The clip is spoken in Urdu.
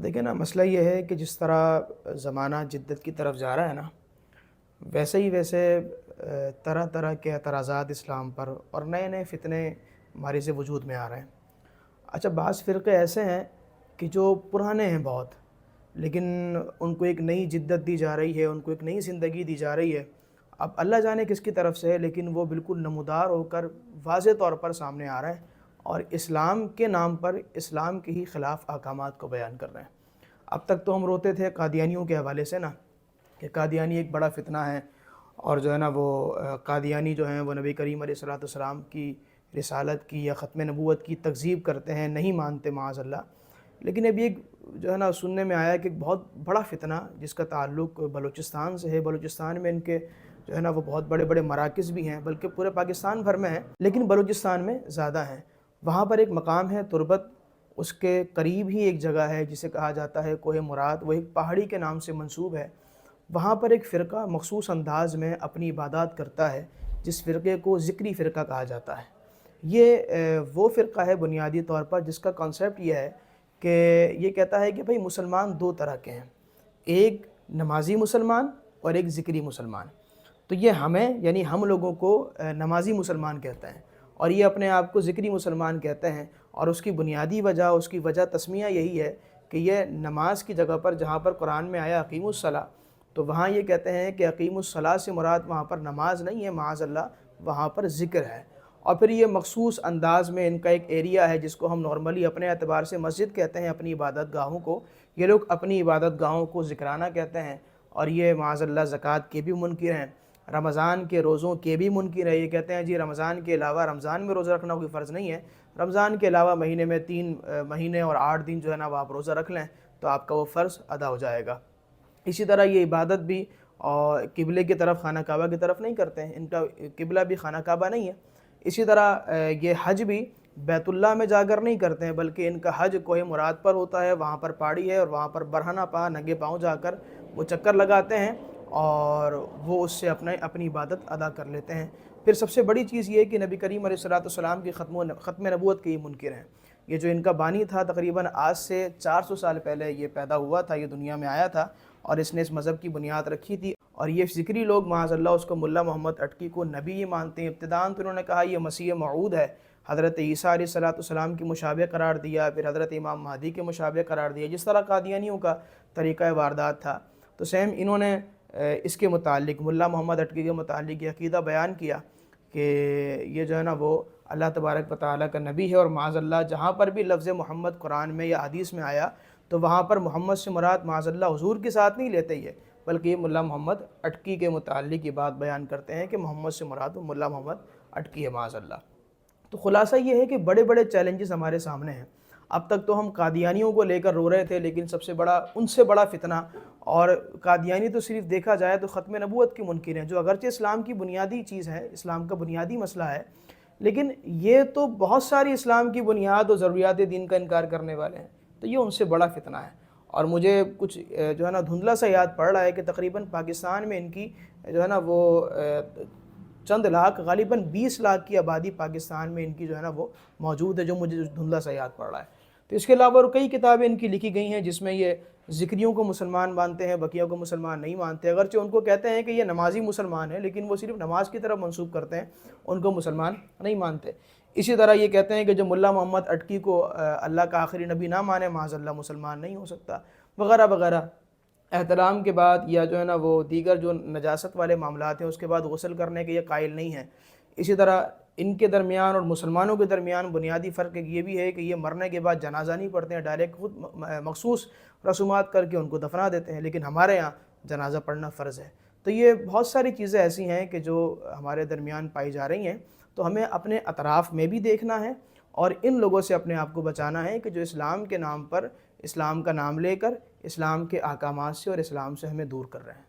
دیکھیں نا، مسئلہ یہ ہے کہ جس طرح زمانہ جدت کی طرف جا رہا ہے نا، ویسے طرح طرح کے اعتراضات اسلام پر اور نئے نئے فتنے ہمارے سے وجود میں آ رہے ہیں۔ اچھا، بعض فرقے ایسے ہیں کہ جو پرانے ہیں بہت، لیکن ان کو ایک نئی جدت دی جا رہی ہے، ان کو ایک نئی زندگی دی جا رہی ہے۔ اب اللہ جانے کس کی طرف سے ہے، لیکن وہ بالکل نمودار ہو کر واضح طور پر سامنے آ رہے ہیں اور اسلام کے نام پر اسلام کے ہی خلاف احکامات کو بیان کر رہے ہیں۔ اب تک تو ہم روتے تھے قادیانیوں کے حوالے سے نا، کہ قادیانی ایک بڑا فتنہ ہے، اور جو ہے نا وہ قادیانی جو ہیں وہ نبی کریم علیہ الصلوۃ والسلام کی رسالت کی یا ختم نبوت کی تکذیب کرتے ہیں، نہیں مانتے معاذ اللہ۔ لیکن ابھی ایک جو ہے نا سننے میں آیا کہ ایک بہت بڑا فتنہ جس کا تعلق بلوچستان سے ہے، بلوچستان میں ان کے جو ہے نا وہ بہت بڑے بڑے مراکز بھی ہیں، بلکہ پورے پاکستان بھر میں ہیں، لیکن بلوچستان میں زیادہ ہیں۔ وہاں پر ایک مقام ہے تربت، اس کے قریب ہی ایک جگہ ہے جسے کہا جاتا ہے کوہ مراد، وہ ایک پہاڑی کے نام سے منسوب ہے۔ وہاں پر ایک فرقہ مخصوص انداز میں اپنی عبادات کرتا ہے، جس فرقے کو ذکری فرقہ کہا جاتا ہے۔ یہ وہ فرقہ ہے بنیادی طور پر جس کا کانسیپٹ یہ ہے کہ یہ کہتا ہے کہ بھئی مسلمان دو طرح کے ہیں، ایک نمازی مسلمان اور ایک ذکری مسلمان۔ تو یہ ہمیں یعنی ہم لوگوں کو نمازی مسلمان کہتے ہیں، اور یہ اپنے آپ کو ذکری مسلمان کہتے ہیں، اور اس کی بنیادی وجہ، اس کی وجہ تسمیہ یہی ہے کہ یہ نماز کی جگہ پر جہاں پر قرآن میں آیا اقیموا الصلاۃ، تو وہاں یہ کہتے ہیں کہ اقیموا الصلاۃ سے مراد وہاں پر نماز نہیں ہے معاذ اللہ، وہاں پر ذکر ہے۔ اور پھر یہ مخصوص انداز میں ان کا ایک ایریا ہے جس کو ہم نارملی اپنے اعتبار سے مسجد کہتے ہیں، اپنی عبادت گاہوں کو، یہ لوگ اپنی عبادت گاہوں کو ذکرانہ کہتے ہیں، اور یہ معاذ اللہ زکوٰۃ کے بھی منکر ہیں، رمضان کے روزوں کے بھی منکر ہیں۔ یہ کہتے ہیں جی رمضان کے علاوہ رمضان میں روزہ رکھنا کوئی فرض نہیں ہے، رمضان کے علاوہ مہینے میں 3 مہینے اور 8 دن جو ہے نا وہ آپ روزہ رکھ لیں تو آپ کا وہ فرض ادا ہو جائے گا۔ اسی طرح یہ عبادت بھی اور قبلے کی طرف، خانہ کعبہ کی طرف نہیں کرتے ہیں، ان کا قبلہ بھی خانہ کعبہ نہیں ہے۔ اسی طرح یہ حج بھی بیت اللہ میں جا کر نہیں کرتے ہیں، بلکہ ان کا حج کوہ مراد پر ہوتا ہے، وہاں پر پہاڑی ہے، اور وہاں پر برہنہ پا ننگے پاؤں جا کر وہ چکر لگاتے ہیں اور وہ اس سے اپنی عبادت ادا کر لیتے ہیں۔ پھر سب سے بڑی چیز یہ ہے کہ نبی کریم علیہ الصلوۃ والسلام کی ختم نبوت کے یہ منکر ہیں۔ یہ جو ان کا بانی تھا تقریباً آج سے 400 سال پہلے یہ پیدا ہوا تھا، یہ دنیا میں آیا تھا، اور اس نے اس مذہب کی بنیاد رکھی تھی، اور یہ ذکری لوگ معاذ اللہ اس کو ملا محمد اٹکی کو نبی مانتے ہیں۔ ابتداءً تو انہوں نے کہا یہ مسیح موعود ہے، حضرت عیسیٰ علیہ الصلوۃ والسلام کی مشابہ قرار دیا، پھر حضرت امام مہدی کے مشابہ قرار دیا، جس طرح قادیانیوں کا طریقہ واردات تھا۔ تو سیم انہوں نے اس کے متعلق ملا محمد اٹکی کے متعلق یہ عقیدہ بیان کیا کہ یہ جو ہے نا وہ اللہ تبارک و تعالیٰ کا نبی ہے، اور معاذ اللہ جہاں پر بھی لفظ محمد قرآن میں یا حدیث میں آیا تو وہاں پر محمد سے مراد معاذ اللہ حضور کے ساتھ نہیں لیتے یہ، بلکہ یہ ملا محمد اٹکی کے متعلق یہ بات بیان کرتے ہیں کہ محمد سے مراد وہ ملا محمد اٹکی ہے معاذ اللہ۔ تو خلاصہ یہ ہے کہ بڑے بڑے چیلنجز ہمارے سامنے ہیں۔ اب تک تو ہم قادیانیوں کو لے کر رو رہے تھے، لیکن سب سے بڑا، ان سے بڑا فتنہ، اور قادیانی تو صرف دیکھا جائے تو ختم نبوت کے منکر ہیں، جو اگرچہ اسلام کی بنیادی چیز ہے، اسلام کا بنیادی مسئلہ ہے، لیکن یہ تو بہت ساری اسلام کی بنیاد اور ضروریات دین کا انکار کرنے والے ہیں، تو یہ ان سے بڑا فتنہ ہے۔ اور مجھے کچھ جو ہے نا دھندلا سا یاد پڑ رہا ہے کہ تقریباً پاکستان میں ان کی جو ہے نا وہ چند لاکھ، غالباً 20 لاکھ کی آبادی پاکستان میں ان کی جو ہے نا وہ موجود ہے، جو مجھے دھندلا سا یاد پڑ رہا ہے۔ تو اس کے علاوہ اور کئی کتابیں ان کی لکھی گئی ہیں جس میں یہ ذکریوں کو مسلمان مانتے ہیں، بقیہ کو مسلمان نہیں مانتے، اگرچہ ان کو کہتے ہیں کہ یہ نمازی مسلمان ہیں، لیکن وہ صرف نماز کی طرف منسوب کرتے ہیں، ان کو مسلمان نہیں مانتے۔ اسی طرح یہ کہتے ہیں کہ جو ملا محمد اٹکی کو اللہ کا آخری نبی نہ مانے معاذ اللہ مسلمان نہیں ہو سکتا، وغیرہ وغیرہ۔ احتلام کے بعد یا جو ہے نا وہ دیگر جو نجاست والے معاملات ہیں اس کے بعد غسل کرنے کے یہ قائل نہیں ہیں۔ اسی طرح ان کے درمیان اور مسلمانوں کے درمیان بنیادی فرق یہ بھی ہے کہ یہ مرنے کے بعد جنازہ نہیں پڑھتے ہیں، ڈائریکٹ خود مخصوص رسومات کر کے ان کو دفنا دیتے ہیں، لیکن ہمارے یہاں جنازہ پڑھنا فرض ہے۔ تو یہ بہت ساری چیزیں ایسی ہیں کہ جو ہمارے درمیان پائی جا رہی ہیں، تو ہمیں اپنے اطراف میں بھی دیکھنا ہے اور ان لوگوں سے اپنے آپ کو بچانا ہے کہ جو اسلام کے نام پر اسلام کا نام لے کر اسلام کے احکامات سے اور اسلام سے ہمیں دور کر رہے ہیں۔